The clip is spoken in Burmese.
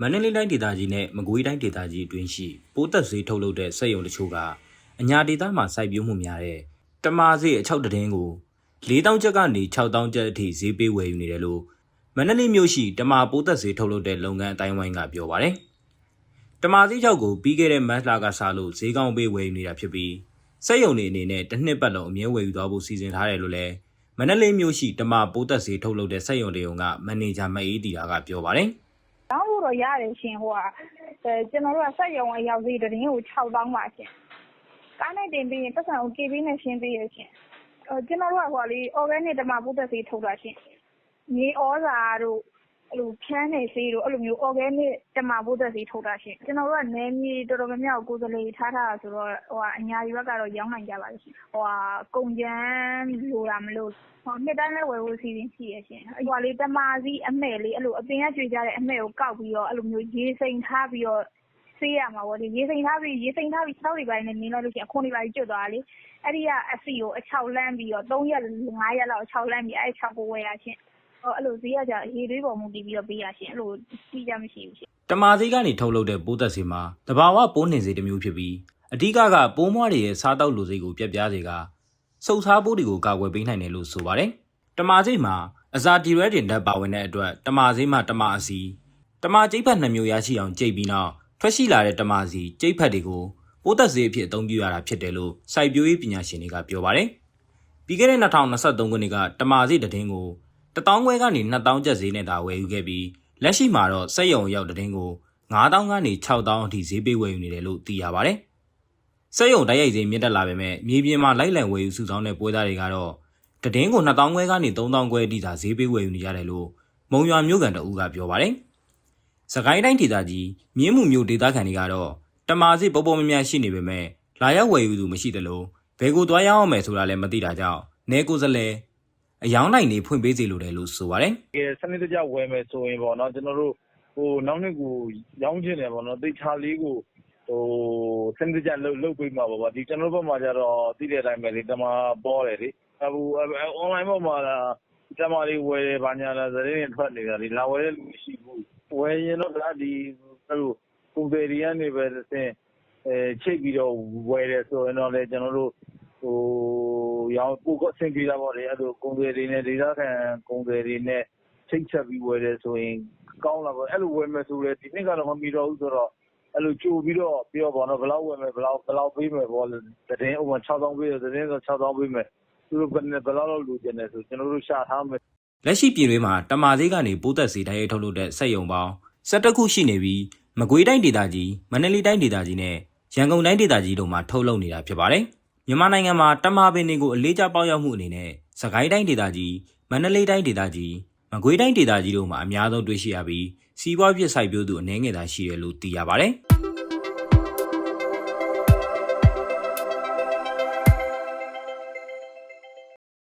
မန္တလေးတိုင်းဒေသကြီးနဲ့မကွေးတိုင်းဒေသကြီးအတွင်းရှိပိုးသက်ဈေးထုတ်လုပ်တဲ့စက်ရုံတချို့ကအညာဒေသမှာစိုက်ပျိုးမှုများတဲ့တမာဈေးအချောက်တင်းကို4000ကျပ်ကနေ6000ကျပ်အထိဈေးပေးဝယ်ယူနေတယ်လို့မန္တလေးမြို့ရှိတမာပိုးသက်ဈေးထုတ်လုပ်တဲ့လုပ်ငန်းအတိုင်းဝိုင်းကပြောပါတယ်။တမာဈေးချောက်ကိုပြီးခဲ့တဲ့မတ်လကစလို့ဈေးကောင်းပေးဝယ်ယူနေတာဖြစ်ပြီးစက်ရုံတွေအနေနဲ့တစ်နှစ်ပတ်လုံးအမြဲဝယ်ယူသွားဖို့စီစဉ်ထားတယ်လို့လည်းမန္တလေးမြို့ရှိတမာပိုးသက်ဈေးထုတ်လုပ်တဲ့စက်ရုံတွေကမန်နေဂျာမအေးတီတာကပြောပါတယ်။တောင်းလို့တော့ရတယ်ရှင်ကျွန်တော်တို့ကစက်ရုံအရောက်ဈေးတင်းကို6000ပါရှင်။ကားနဲ့တင်ပြီးရင်ပတ်စံကို KB နဲ့ရှင်းပေးရရှင်။ကျွန်တော်တို့ကorganic တမာပိုးသက်ဈေးထုတ်တာရှင်။မြေဩဇာတို့အဲ့လိုဖြန်းနေဈေးတို့အဲ့လိုမျိုး organic တမာပိုးသက်ဈေးထုတ်တာရှင်။ကျွန်တော်တို့ကနယ်မြေတော်တော်များများကိုယ်စားလှယ်ထားတာဆိုတော့အညာတွေဘက်ကတော့ရောင်းနိုင်ကြပါလိမ့်ရှင်။ကုန်ကျန်းလိုတာမလို့နှစ်တိုင်းလည်းဝယ်ဖို့စီစဉ်ရှိရရှင်။တမာစီအမှဲ့လေးအဲ့လိုအပင်ကကျွေကြတဲ့အမှဲ့ကိုကောက်ပြီးတော့အဲ့လိုမျိုးရေစိမ်ထားပြီးတော့ဆေးရမှာပေါ့လေရေစိမ်ထားပြီး6တွေပိုင်းနဲ့နင်းလိုက်လို့ရှိရင်အခွန်တွေပိုင်းကျွတ်သွားလေအဲ့ဒီကအစီကိုအချောက်လန်းပြီးတော့3ရက်5ရက်လောက်အချောက်လန်းပြီးအဲ့6ကိုဝယ်ရရှင်အဲ့လိုဈေးရကြရေသွေးပေါ်မူတည်ပြီးတော့ပေးရရှင်အဲ့လိုစီးကြမရှိဘူးရှင်တမာဈေးကနေထုတ်လုပ်တဲ့ပိုးသက်ဈေးမှာတဘာဝပိုးနှင်ဈေးတစ်မျိုးဖြစ်ပြီးအဓိကပိုးမွှားတွေရဲ့စားတောက်လူဈေးကိုပြတ်ပြားစေကစုပ်စားပိုးတွေကိုကာကွယ်ပေးနိုင်တယ်လို့ဆိုပါတယ်တမာဈေးမှာအစာဒီရဲတင်ဓာတ်ပါဝင်တဲ့အတွက်တမာဈေးမှာတမာအစီတမာကျိတ်ဖက်2မျိုးရရှိအောင်ကြိတ်ပြီးနောက်ထွက်ရှိလာတဲ့တမာစီကျိတ်ဖက်တွေကိုပိုးသက်ဈေးအဖြစ်အသုံးပြုရတာဖြစ်တယ်လို့စိုက်ပျိုးရေးပညာရှင်တွေကပြောပါတယ်ပြီးခဲ့တဲ့2023ခုနှစ်ကတမာဈေးတင်းကို1000ခွဲကနေ2000ကျပ်ဈေးနဲ့သာဝယ်ယူခဲ့ပြီးလက်ရှိမှာတော့စက်ရုံရောက်တင်းကို9000ကနေ6000အထိဈေးပေးဝယ်ယူနေတယ်လို့သိရပါတယ်စက်ရုံတိုက်ရိုက်ဈေးမြင့်တက်လာပေမဲ့မြေပြင်မှာလိုက်လံဝယ်ယူစုဆောင်းတဲ့ပွဲသားတွေကတော့တင်းကို2000ခွဲကနေ3000ခွဲအထိသာဈေးပေးဝယ်ယူနေကြတယ်လို့မုံရွာမြို့ကန်တအူးကပြောပါတယ်စကိုင်းတိုင်းဒေသကြီးမြင်းမှုမြို့ဒေသခံတွေကတော့တမာဈေးပေါ်ပေါ်မြများရှိနေပေမဲ့လာရောက်ဝယ်ယူသူမရှိသလိုဘယ်ကိုသွားရအောင်မယ်ဆိုတာလည်းမသိတာကြောင့်နေကိုယ်စလဲအယောင်းနိုင်နေဖွင့်ပေးစေလိုတယ်လို့ဆိုပါတယ်။စနစ်တကျဝယ်မယ်ဆိုရင်ပေါ့နော်ကျွန်တော်တို့နောက်နှစ်ကိုရောင်းချင်တယ်ပေါ့နော်တိတ်ချလေးကိုစနစ်တကျလုပ်ပေးမှာပေါ့ဒီကျွန်တော်တို့ဘက်မှာကျတော့သိတဲ့အတိုင်းပဲလေတမာပေါ်တယ်လေအခု online ပေါ်မှာတမာလေးဝယ်တယ်ဘာညာလားသတင်းတွေထွက်နေတာလေလာဝယ်တဲ့လူမရှိဘူးဝယ်ရင်တော့ဒီအဲ့လိုကုန်တယ်တွေကနေပဲသင်ချိတ်ပြီးတော့ဝယ်တယ်ဆိုရင်တော့လေကျွန်တော်တို့ရောင်းပို့အဆင်ပြေတာပေါ့လေအဲ့လိုကုန်တယ်တွေနဲ့ဒေသခံကုန်တယ်တွေနဲ့ချိတ်ချက်ပြီးဝယ်တယ်ဆိုရင်ကောင်းလာပေါ့အဲ့လိုဝယ်မယ်ဆိုလေဒီနှစ်ကတော့မမီတော့ဘူးဆိုတော့အဲ့လိုကြိုပြီးတော့ပြောပါတော့ဘယ်လောက်ဝယ်မယ်ဘယ်လောက်ပေးမယ်ပေါ့သတင်းဥပမာ6000ပေးတယ်သတင်းဆို6000ပေးမယ်သူတို့ဘယ်လောက်လောက်လူကျင်တယ်ဆိုကျွန်တော်တို့ရှာထားမယ်လက်ရှိပြည်တွင်းမှာတမာဈေးကနေပိုးသက်ဈေးတိုင်းရိုက်ထုတ်လုပ်တဲ့စက်ရုံပေါင်း17ခုရှိနေပြီးမကွေးတိုင်းဒေသကြီးမန္တလေးတိုင်းဒေသကြီးနဲ့ရန်ကုန်တိုင်းဒေသကြီးတို့မှာထုတ်လုပ်နေတာဖြစ်ပါတယ်မြန်မာနိုင်ငံမှာတမာပင်တွေကိုအလေးကျပေါက်ရောက်မှုအနေနဲ့စကိုင်းတိုင်းဒေသကြီးမန္တလေးတိုင်းဒေသကြီးမကွေးတိုင်းဒေသကြီးတို့မှာအများဆုံးတွေ့ရှိရပြီးစီးပွားဖြစ်စိုက်ပျိုးသူအနည်းငယ်သာရှိတယ်လို့သိရပါတယ်